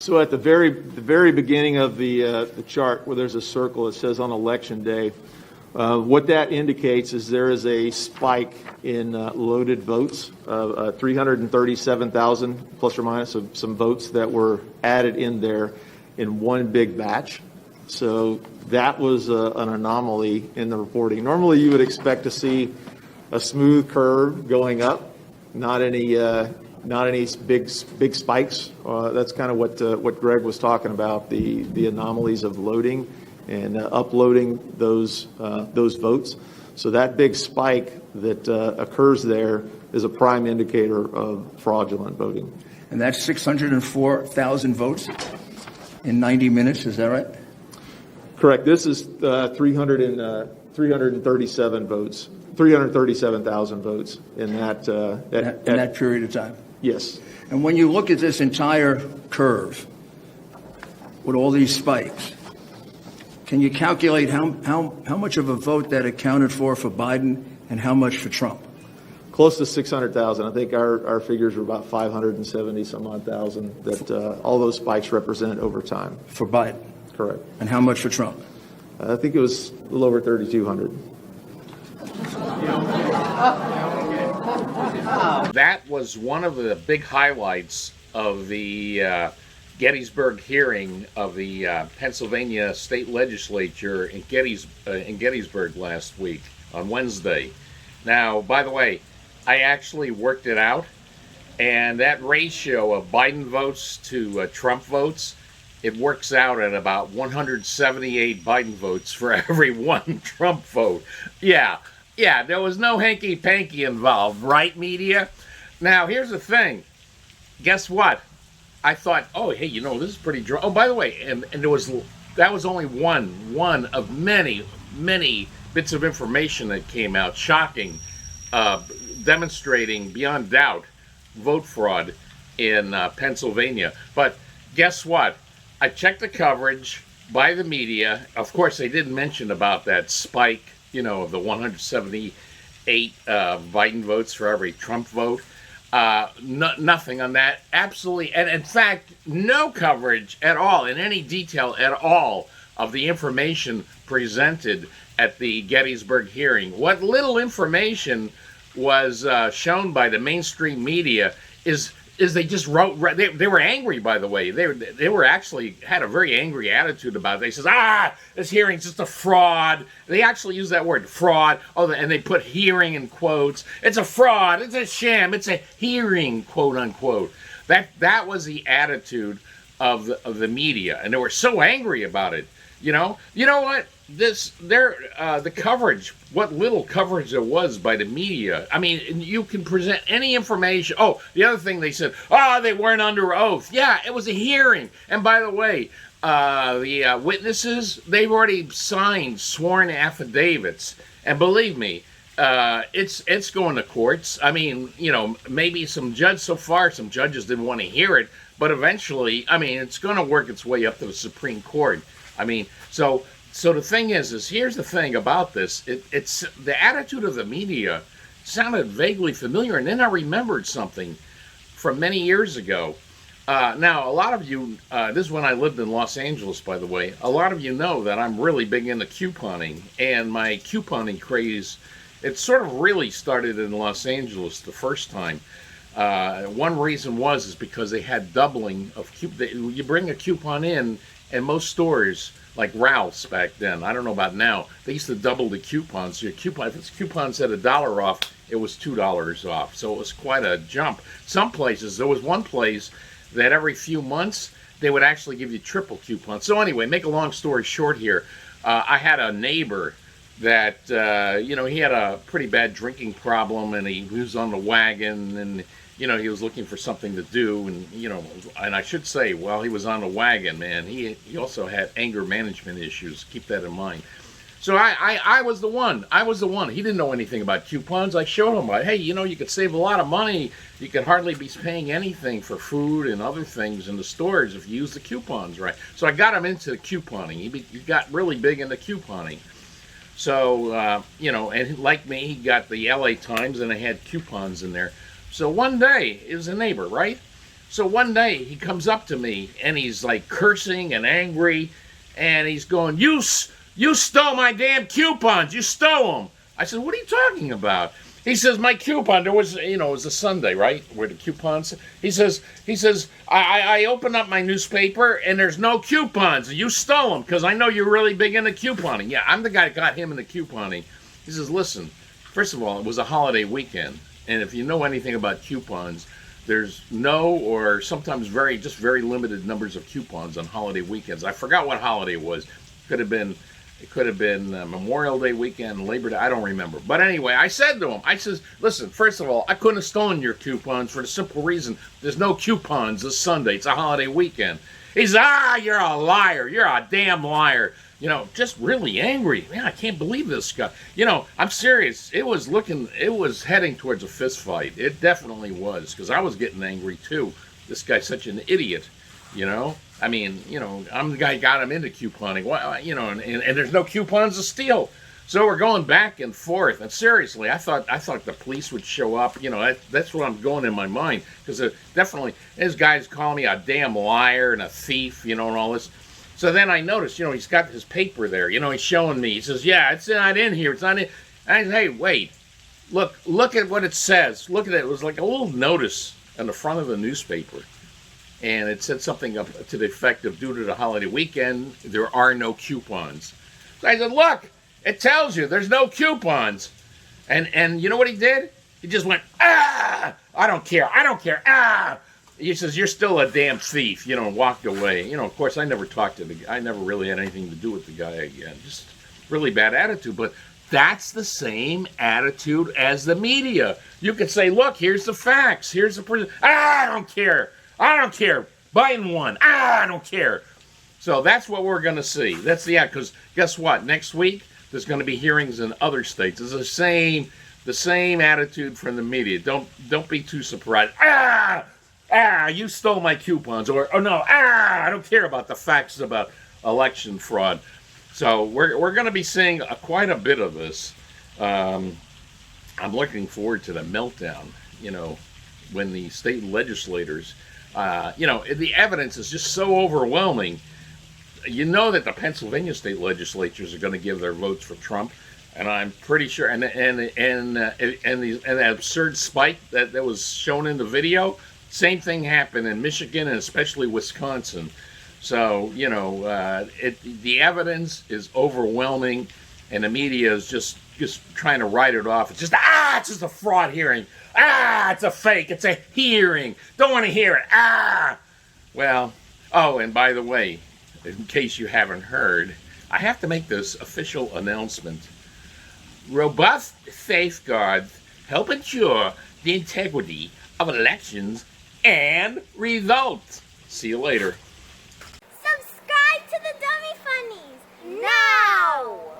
So at the very beginning of the chart, where there's a circle, it says on election day. What that indicates is there is a spike in loaded votes, 337,000 plus or minus some votes that were added in there in one big batch. So that was an anomaly in the reporting. Normally, you would expect to see a smooth curve going up, not any big spikes. That's kind of what Greg was talking about, the anomalies of loading and uploading those votes. So that big spike that occurs there is a prime indicator of fraudulent voting. And that's 604,000 votes in 90 minutes, is that right? Correct. This is 337 votes, 337,000 votes in that In that period of time. Yes. And when you look at this entire curve with all these spikes, can you calculate how much of a vote that accounted for Biden and how much for Trump? Close to 600,000. I think our figures were about 570 some odd thousand that all those spikes represent over time. For Biden? Correct. And how much for Trump? I think it was a little over 3,200. That was one of the big highlights of the Gettysburg hearing of the Pennsylvania state legislature in Gettysburg last week on Wednesday. Now, by the way, I actually worked it out, and that ratio of Biden votes to Trump votes, it works out at about 178 Biden votes for every one Trump vote. Yeah, there was no hanky-panky involved, right, media? Now, here's the thing. Guess what? I thought, oh, hey, this is pretty dry. Oh, by the way, and that was only one of many bits of information that came out, shocking, demonstrating beyond doubt vote fraud in Pennsylvania. But guess what? I checked the coverage by the media. Of course, they didn't mention about that spike, of the 178 Biden votes for every Trump vote. Nothing on that. Absolutely. And in fact, no coverage at all, in any detail at all, of the information presented at the Gettysburg hearing. What little information was shown by the mainstream media is they just wrote. They were angry, by the way. They were actually had a very angry attitude about it. They says, this hearing's just a fraud. They actually use that word, fraud. Oh, and they put hearing in quotes. It's a fraud. It's a sham. It's a hearing, quote unquote. That was the attitude of the media, and they were so angry about it. You know what? The coverage, what little coverage there was by the media. I mean, you can present any information. Oh, the other thing they said, they weren't under oath. Yeah, it was a hearing. And by the way, the witnesses, they've already signed sworn affidavits. And believe me, it's going to courts. I mean, maybe some judges didn't want to hear it, but eventually, it's going to work its way up to the Supreme Court. So the thing is here's the thing about this. It's the attitude of the media sounded vaguely familiar, and then I remembered something from many years ago. Now, a lot of you, this is when I lived in Los Angeles, by the way, a lot of you know that I'm really big into couponing, and my couponing craze, it sort of really started in Los Angeles the first time. One reason is because they had doubling of you bring a coupon in, and most stores, like Ralph's back then, I don't know about now, they used to double the coupons. So your coupon, if its coupon said $1 off, it was $2 off. So it was quite a jump. Some places, there was one place that every few months, they would actually give you triple coupons. So anyway, make a long story short here, I had a neighbor that, he had a pretty bad drinking problem, and he was on the wagon, and he was looking for something to do, and and I should say, while he was on the wagon, man, he also had anger management issues. Keep that in mind. So I was the one. He didn't know anything about coupons. I showed him, hey, you could save a lot of money. You could hardly be paying anything for food and other things in the stores if you use the coupons right. So I got him into couponing. He got really big into couponing. So, and like me, he got the LA Times, and I had coupons in there. So one day, it was a neighbor, right? So one day he comes up to me and he's like cursing and angry, and he's going, you stole my damn coupons. You stole them. I said, what are you talking about? He says, my coupon, there was, it was a Sunday, right, where the coupons, he says, I opened up my newspaper and there's no coupons. You stole them because I know you're really big into couponing. Yeah, I'm the guy that got him into couponing. He says, listen, first of all, it was a holiday weekend. And if you know anything about coupons, there's no or sometimes very limited numbers of coupons on holiday weekends. I forgot what holiday it was. It could have been Memorial Day weekend, Labor Day, I don't remember. But anyway, I said to him, I says, listen, first of all, I couldn't have stolen your coupons for the simple reason there's no coupons this Sunday. It's a holiday weekend. He says, you're a liar. You're a damn liar. Just really angry. Man, I can't believe this guy. I'm serious. It was heading towards a fist fight. It definitely was, because I was getting angry too. This guy's such an idiot, I mean, I'm the guy who got him into couponing. Well, and there's no coupons to steal. So we're going back and forth. And seriously, I thought the police would show up. That's what I'm going in my mind, because definitely this guy's calling me a damn liar and a thief, and all this. So then I noticed, he's got his paper there. He's showing me. He says, yeah, it's not in here. It's not in. I said, hey, wait. Look at what it says. Look at it. It was like a little notice on the front of the newspaper. And it said something up to the effect of, due to the holiday weekend, there are no coupons. So I said, look, it tells you there's no coupons. And you know what he did? He just went, I don't care. He says, you're still a damn thief, and walked away. Of course, I never talked to the guy. I never really had anything to do with the guy again. Just really bad attitude. But that's the same attitude as the media. You could say, look, here's the facts. Here's the person. I don't care. Biden won. I don't care. So that's what we're going to see. That's because guess what? Next week, there's going to be hearings in other states. It's the same attitude from the media. Don't be too surprised. You stole my coupons. Or no, I don't care about the facts about election fraud. So we're going to be seeing quite a bit of this. I'm looking forward to the meltdown, when the state legislators, the evidence is just so overwhelming. That the Pennsylvania state legislatures are going to give their votes for Trump, and I'm pretty sure. And the absurd spike that was shown in the video, same thing happened in Michigan and especially Wisconsin. So the evidence is overwhelming, and the media is just trying to write it off. It's just a fraud hearing. It's a fake. It's a hearing. Don't want to hear it. Well, and by the way, in case you haven't heard, I have to make this official announcement. Robust safeguards help ensure the integrity of elections and results. See you later.